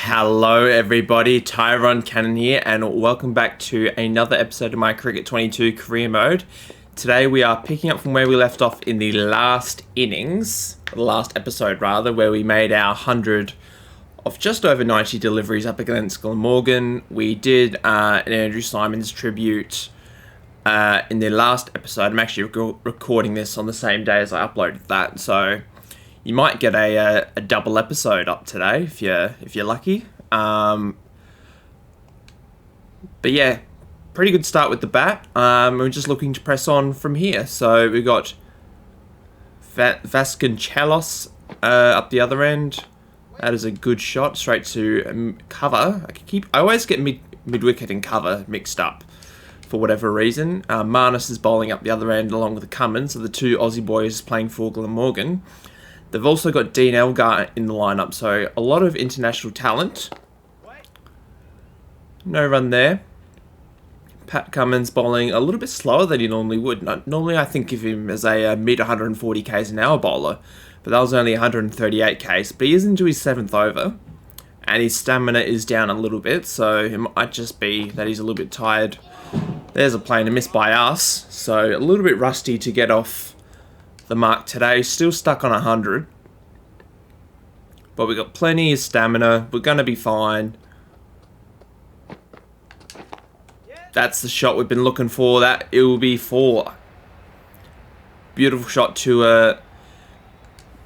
Hello everybody, Tyrone Cannon here and welcome back to another episode of my Cricket 22 career mode. Today we are picking up from where we left off in the last episode rather, where we made our 100 of just over 90 deliveries up against Glamorgan. We did an Andrew Symonds tribute in the last episode. I'm actually recording this on the same day as I uploaded that, so you might get a double episode up today if you're lucky. But yeah, pretty good start with the bat. We're just looking to press on from here. So we got Vasconcelos up the other end. That is a good shot straight to cover. I always get mid wicket and cover mixed up for whatever reason. Marnus is bowling up the other end along with the Cummins, so the two Aussie boys playing for Glamorgan. They've also got Dean Elgar in the lineup, so a lot of international talent. No run there. Pat Cummins bowling a little bit slower than he normally would. Normally I think of him as a mid 140 k's an hour bowler, but that was only 138 k's. But he is into his 7th over, and his stamina is down a little bit, so it might just be that he's a little bit tired. There's a play and a miss by us, so a little bit rusty to get off the mark today. Still stuck on 100, but we've got plenty of stamina. We're going to be fine. That's the shot we've been looking for. That it will be 4. Beautiful shot to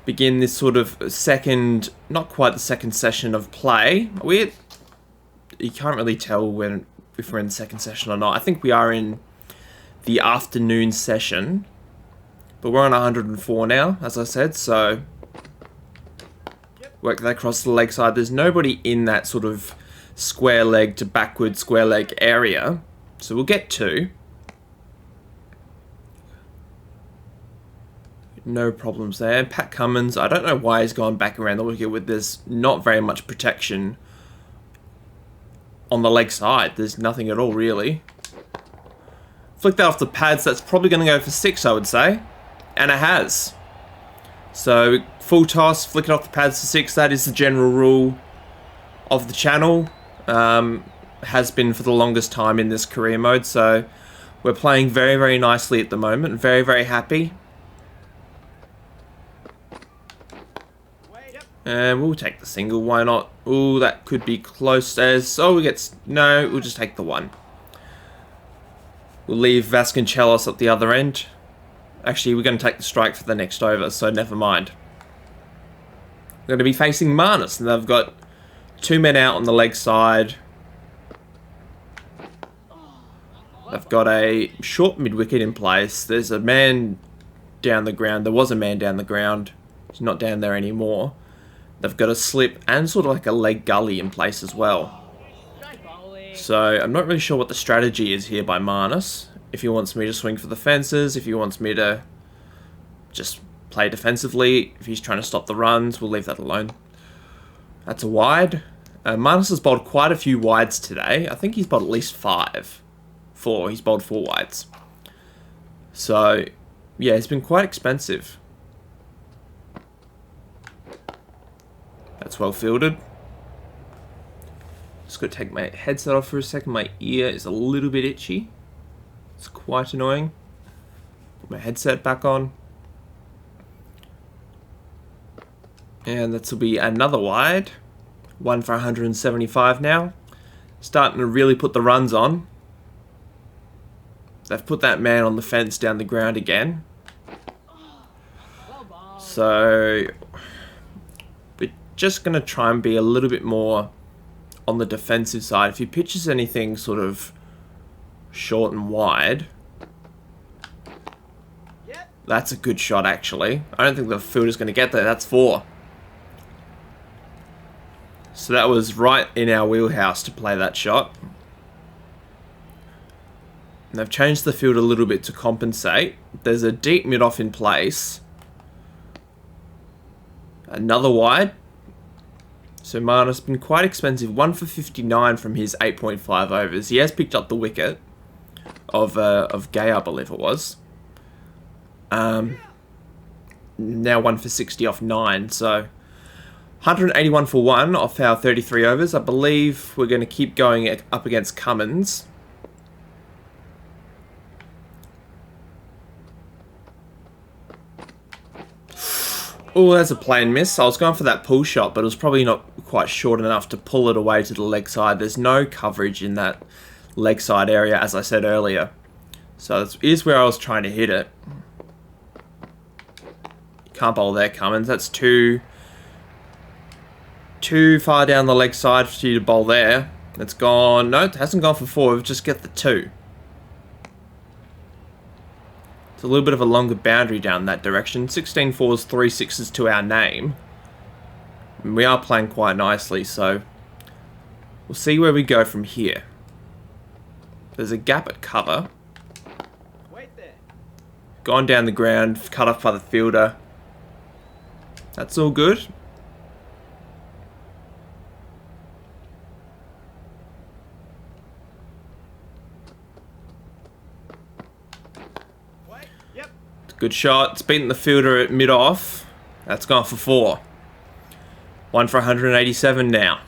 begin this sort of second, not quite the second session of play. You can't really tell if we're in the second session or not. I think we are in the afternoon session. But we're on 104 now, as I said, so work that across the leg side. There's nobody in that sort of square leg to backward square leg area, so we'll get 2. No problems there. Pat Cummins, I don't know why he's gone back around the wicket with there's not very much protection on the leg side. There's nothing at all, really. Flick that off the pads. That's probably going to go for 6, I would say. And it has. So, full toss, flick it off the pads for 6. That is the general rule of the channel. Has been for the longest time in this career mode. So, we're playing very, very nicely at the moment. Very, very happy. And we'll take the single. Why not? Ooh, that could be close as... Oh, no, we'll just take the 1. We'll leave Vasconcelos at the other end. Actually, we're going to take the strike for the next over, so never mind. We're going to be facing Marnus, and they've got 2 men out on the leg side. They've got a short mid-wicket in place. There's a man down the ground. There was a man down the ground. He's not down there anymore. They've got a slip and sort of like a leg gully in place as well. So, I'm not really sure what the strategy is here by Marnus. If he wants me to swing for the fences, if he wants me to just play defensively, if he's trying to stop the runs, we'll leave that alone. That's a wide. Marnus has bowled quite a few wides today. I think he's bowled at least 4. He's bowled 4 wides. So, yeah, he's been quite expensive. That's well fielded. Just got to take my headset off for a second. My ear is a little bit itchy. It's quite annoying. Put my headset back on. And this will be another wide. 1 for 175 now. Starting to really put the runs on. They've put that man on the fence down the ground again. So, we're just going to try and be a little bit more on the defensive side. If he pitches anything sort of short and wide, that's a good shot actually. I don't think the fielder's going to get there. That's 4. So that was right in our wheelhouse to play that shot. And they've changed the field a little bit to compensate. There's a deep mid-off in place. Another wide. So Marnus has been quite expensive. 1 for 59 from his 8.5 overs. He has picked up the wicket of Gay, I believe it was. Now 1 for 60 off 9. So 181 for one off our 33 overs. I believe we're going to keep going up against Cummins. Oh, there's a plain miss. I was going for that pull shot, but it was probably not quite short enough to pull it away to the leg side. There's no coverage in that leg side area, as I said earlier. So this is where I was trying to hit it. You can't bowl there, Cummins. That's too far down the leg side for you to bowl there. It's gone. No, it hasn't gone for 4. We've just got the 2. It's a little bit of a longer boundary down that direction. 16 fours, 3 sixes to our name. And we are playing quite nicely, so we'll see where we go from here. There's a gap at cover. Wait there. Gone down the ground, cut off by the fielder. That's all good. Good shot. It's beaten the fielder at mid-off. That's gone for 4. 1 for 187 now.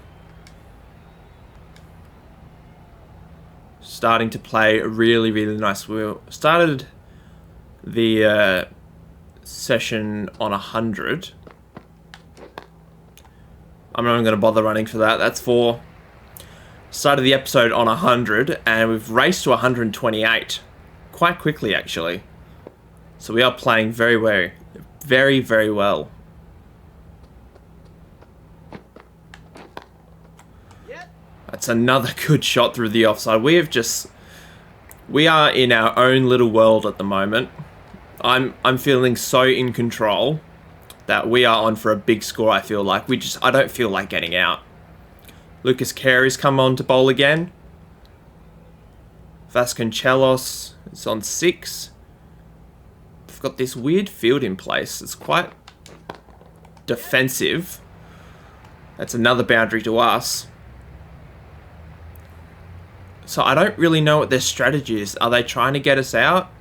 Starting to play really, really nice. We started the session on 100. I'm not even going to bother running for that. That's 4. Started the episode on 100, and we've raced to 128. Quite quickly, actually. So we are playing very, very, very well. That's another good shot through the offside. We are in our own little world at the moment. I'm feeling so in control that we are on for a big score. I feel like I don't feel like getting out. Lucas Carey's come on to bowl again. Vasconcelos is on 6. Got this weird field in place. It's quite defensive. That's another boundary to us. So I don't really know what their strategy is. Are they trying to get us out?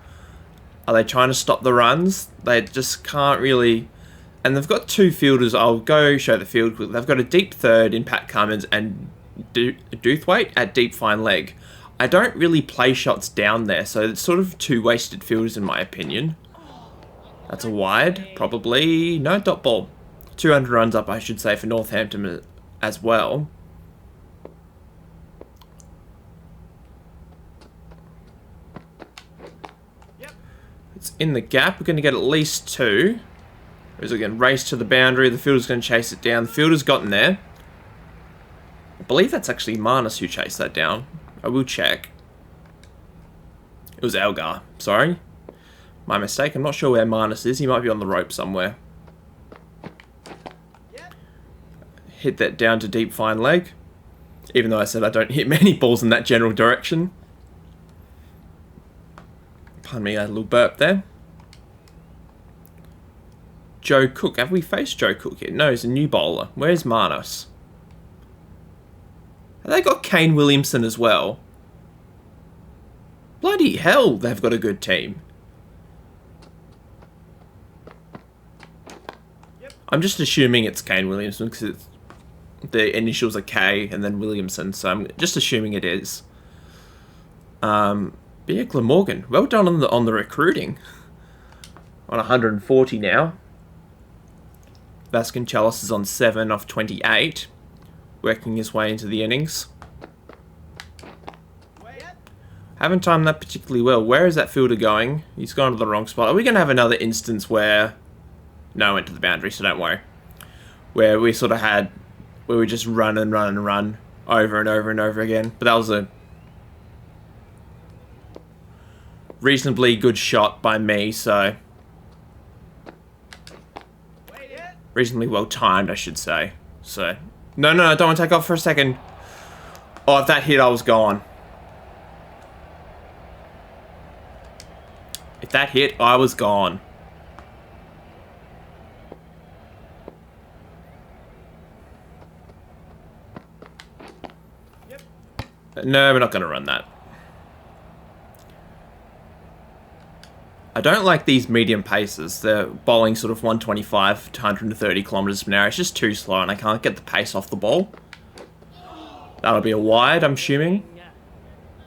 Are they trying to stop the runs? They just can't really... And they've got 2 fielders. I'll go show the field. They've got a deep third in Pat Cummins and Doothwaite at deep fine leg. I don't really play shots down there, so it's sort of 2 wasted fielders in my opinion. That's a wide, probably. No, dot ball. 200 runs up, I should say, for Northampton as well. Yep. It's in the gap. We're going to get at least 2. As we can race to the boundary, the fielder's going to chase it down. The fielder's gotten there. I believe that's actually Marnus who chased that down. I will check. It was Elgar, sorry. My mistake. I'm not sure where Marnus is. He might be on the rope somewhere. Yep. Hit that down to deep fine leg. Even though I said I don't hit many balls in that general direction. Pardon me, I had a little burp there. Joe Cook. Have we faced Joe Cook yet? No, he's a new bowler. Where's Marnus? Have they got Kane Williamson as well? Bloody hell, they've got a good team. I'm just assuming it's Kane Williamson because the initials are K and then Williamson, so I'm just assuming it is. But yeah, Glamorgan, well done on the recruiting. On 140 now. Vasconcelos is on 7 off 28, working his way into the innings. Haven't timed that particularly well. Where is that fielder going? He's gone to the wrong spot. Are we going to have another instance where... No, I went to the boundary, so don't worry. Where we sort of had... Where we just run and run and run over and over and over again. But that was a reasonably good shot by me, so... Reasonably well timed, I should say. So... No, I don't want to take off for a second. Oh, if that hit, I was gone. If that hit, I was gone. No, we're not going to run that. I don't like these medium paces. They're bowling sort of 125 to 130 kilometers per hour. It's just too slow and I can't get the pace off the ball. That'll be a wide, I'm assuming.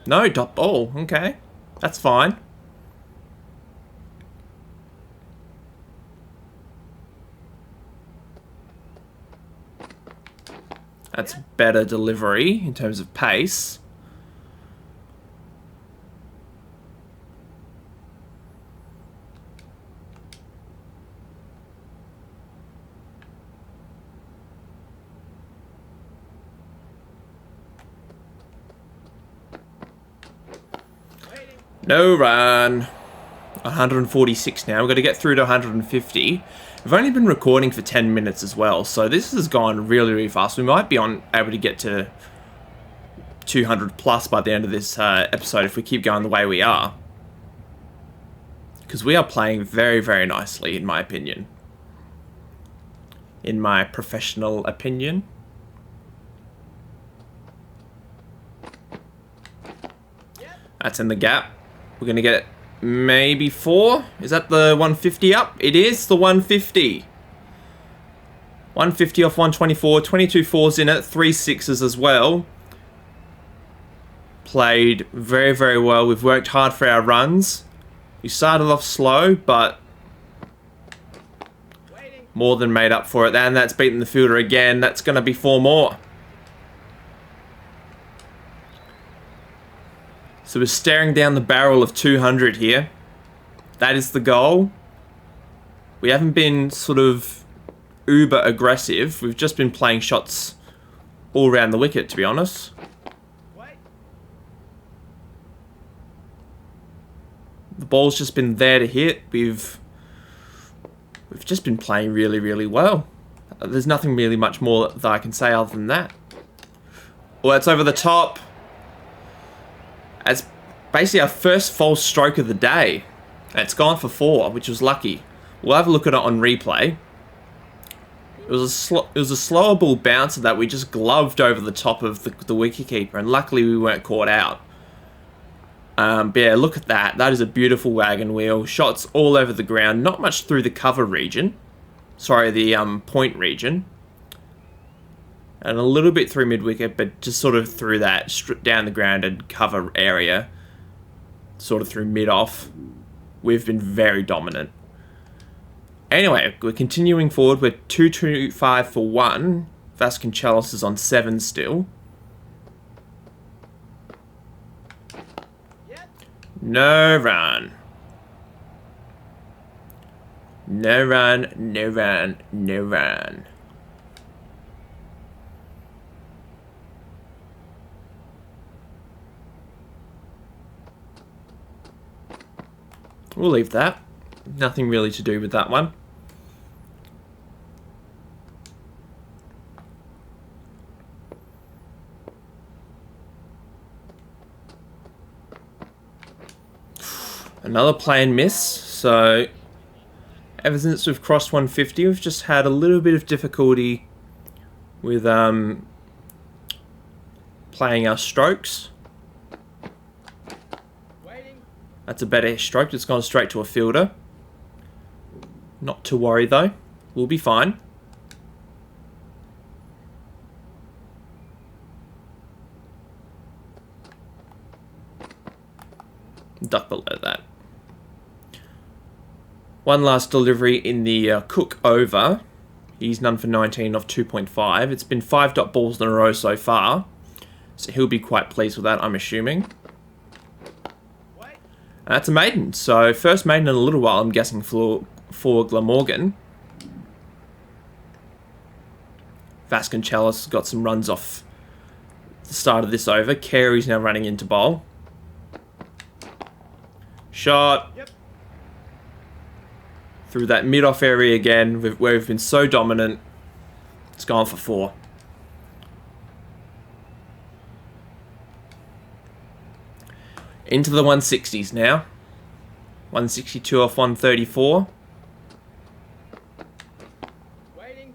No, dot ball. Okay. That's fine. That's better delivery in terms of pace. No run. 146 now. We've got to get through to 150. We've only been recording for 10 minutes as well, so this has gone really, really fast. We might be able to get to 200 plus by the end of this episode if we keep going the way we are. Because we are playing very, very nicely, in my opinion. In my professional opinion. That's in the gap. We're going to get maybe 4. Is that the 150 up? It is the 150. 150 off 124. 22 4s in it. 3 6s as well. Played very, very well. We've worked hard for our runs. We started off slow, but more than made up for it. And that's beaten the fielder again. That's going to be 4 more. So we're staring down the barrel of 200 here. That is the goal. We haven't been sort of uber aggressive. We've just been playing shots all around the wicket, to be honest. The ball's just been there to hit. We've just been playing really, really well. There's nothing really much more that I can say other than that. Well, it's over the top. It's basically our first false stroke of the day. It's gone for 4, which was lucky. We'll have a look at it on replay. It was a slower ball bouncer that we just gloved over the top of the wicketkeeper, and luckily we weren't caught out. But yeah, look at that. That is a beautiful wagon wheel. Shots all over the ground. Not much through the cover region. Sorry, the point region. And a little bit through mid-wicket, but just sort of through that down the ground and cover area. Sort of through mid-off. We've been very dominant. Anyway, we're continuing forward. We're 225 for 1. Vasconcelos is on 7 still. No run. No run, no run, no run. We'll leave that. Nothing really to do with that one. Another play and miss. So ever since we've crossed 150, we've just had a little bit of difficulty with playing our strokes. That's a better stroke. It's gone straight to a fielder. Not to worry though. We'll be fine. Duck below that. One last delivery in the Cook over. He's none for 19 off 2.5. It's been 5 dot balls in a row so far. So he'll be quite pleased with that, I'm assuming. And that's a maiden. So first maiden in a little while, I'm guessing, for Glamorgan. Vasconcelos got some runs off the start of this over. Carey's now running into bowl. Shot. Yep. Through that mid-off area again, where we've been so dominant. It's gone for 4. Into the 160s now. 162 off 134. Waiting.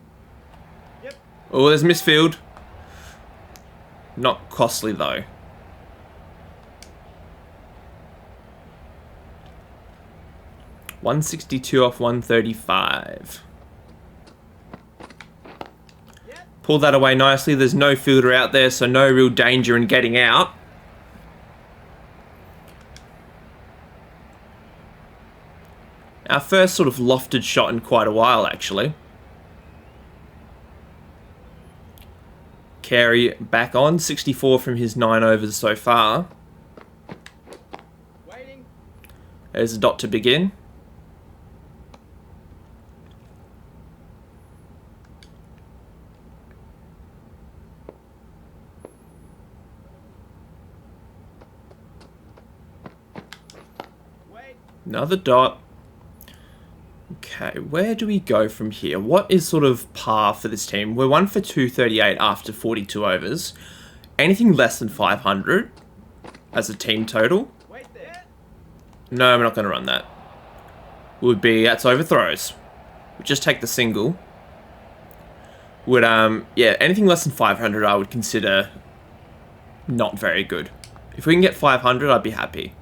Yep. Oh, there's misfield. Not costly though. 162 off 135. Yep. Pull that away nicely. There's no fielder out there, so no real danger in getting out. Our first sort of lofted shot in quite a while, actually. Carey back on, 64 from his 9 overs so far. Waiting. There's a dot to begin. Wait. Another dot. Okay, where do we go from here? What is sort of par for this team? We're 1 for 238 after 42 overs. Anything less than 500 as a team total? Wait there. No, we're not going to run that. Would be, that's overthrows. We'll just take the single. Would, yeah, anything less than 500 I would consider not very good. If we can get 500, I'd be happy.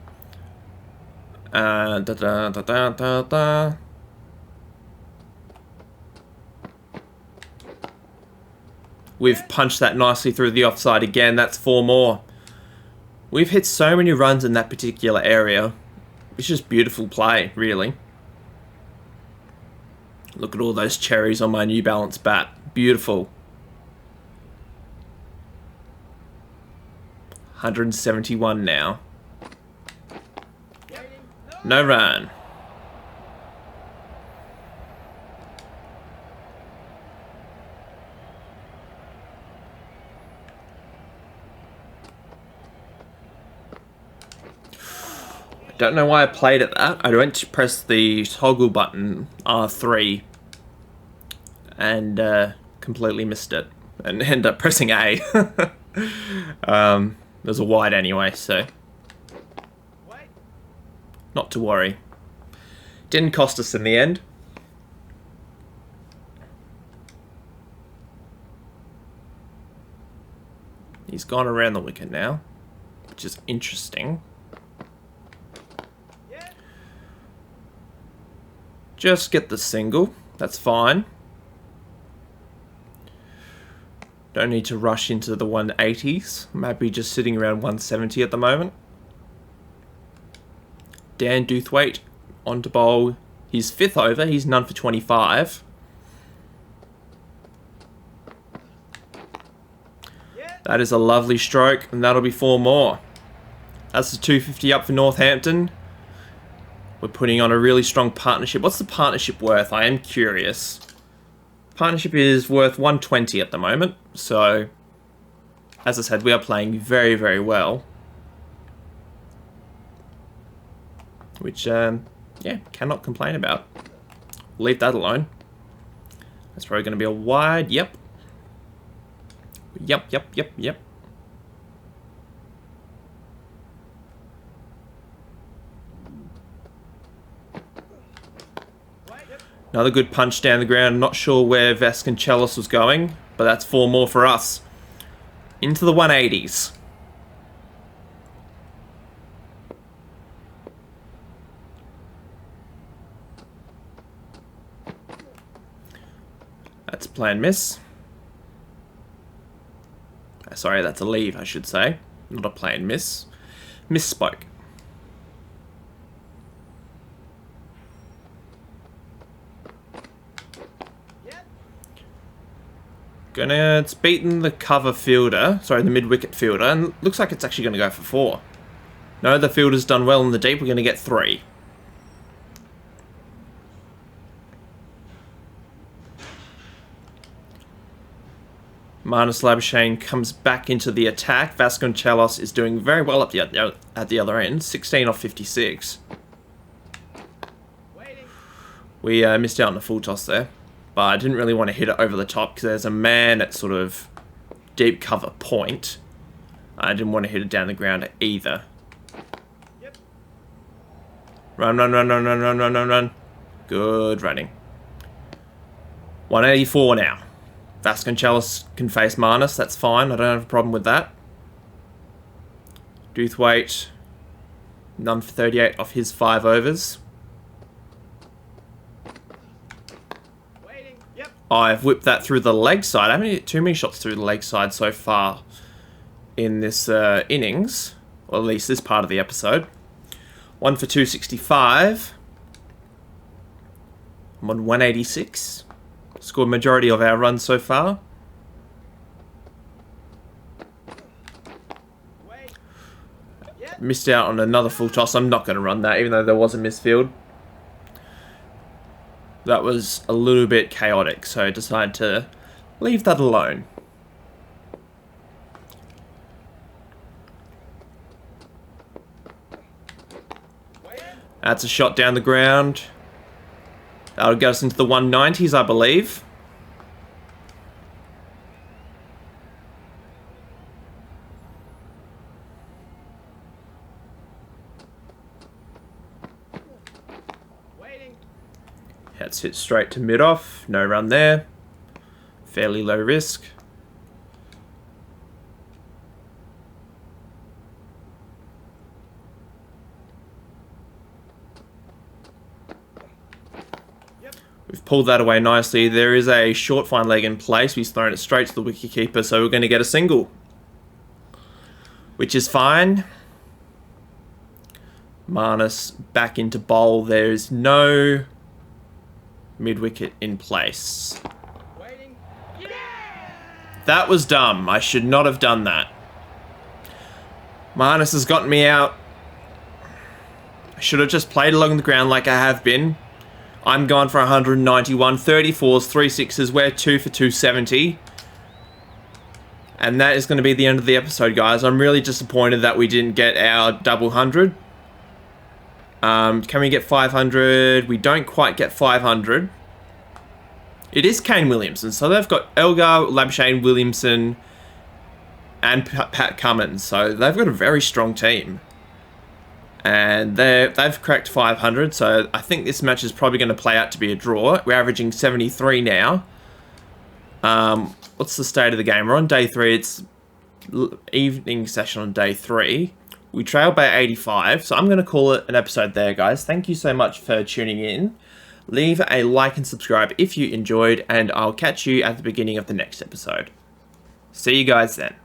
Da da da da da da. We've punched that nicely through the offside again. That's 4 more. We've hit so many runs in that particular area. It's just beautiful play, really. Look at all those cherries on my New Balance bat. Beautiful. 171 now. Waiting. No run. Don't know why I played at that. I went to press the toggle button R3 and completely missed it and ended up pressing A. There's a wide anyway, so Wait. not to worry. Didn't cost us in the end. He's gone around the wicket now, which is interesting. Yeah. Just get the single. That's fine. Don't need to rush into the 180s. I'm happy just sitting around 170 at the moment. Dan Doothwaite on to bowl his 5th over. He's none for 25. Yeah. That is a lovely stroke, and that'll be 4 more. That's the 250 up for Northampton. We're putting on a really strong partnership. What's the partnership worth? I am curious. Partnership is worth 120 at the moment. So, as I said, we are playing very, very well. Which, yeah, cannot complain about. Leave that alone. That's probably going to be a wide. Yep. Yep, yep, yep, yep. Another good punch down the ground. Not sure where Vasconcelos was going, but that's 4 more for us. Into the 180s. That's a planned miss. Sorry, that's a leave, I should say. Not a planned miss. Misspoke. It's beaten the cover fielder, sorry, the mid-wicket fielder, and looks like it's actually going to go for 4. No, the fielder's done well in the deep, we're going to get 3. Marnus Labuschagne comes back into the attack. Vasconcelos is doing very well at the other end, 16 off 56. Waiting. We missed out on a full toss there. But I didn't really want to hit it over the top because there's a man at sort of deep cover point. I didn't want to hit it down the ground either. Yep. Run, run, run, run, run, run, run, run, run. Good running. 184 now. Vasconcelos can face Marnus. That's fine. I don't have a problem with that. Doothwaite, none for 38 off his 5 overs. I've whipped that through the leg side. I haven't hit too many shots through the leg side so far in this innings, or at least this part of the episode. 1 for 265. I'm on 186. Scored majority of our runs so far. Wait. Yep. Missed out on another full toss. I'm not going to run that, even though there was a misfield. That was a little bit chaotic, so I decided to leave that alone. Wait. That's a shot down the ground. That'll get us into the 190s, I believe. Waiting. That's hit straight to mid-off. No run there. Fairly low risk. Yep. We've pulled that away nicely. There is a short fine leg in place. He's thrown it straight to the wicketkeeper, so we're going to get a single. Which is fine. Marnus back into bowl. There's no mid-wicket in place. Waiting. That was dumb. I should not have done that. Marnus has gotten me out. I should have just played along the ground like I have been. I'm gone for 191, 34s, 3 sixes. We're 2 for 270. And that is going to be the end of the episode, guys. I'm really disappointed that we didn't get our double 100. Can we get 500? We don't quite get 500. It is Kane Williamson. So they've got Elgar, Labuschagne, Williamson, and Pat Cummins. So they've got a very strong team. And they've cracked 500. So I think this match is probably going to play out to be a draw. We're averaging 73 now. What's the state of the game? We're on day 3. It's evening session on day 3. We trailed by 85, so I'm going to call it an episode there, guys. Thank you so much for tuning in. Leave a like and subscribe if you enjoyed, and I'll catch you at the beginning of the next episode. See you guys then.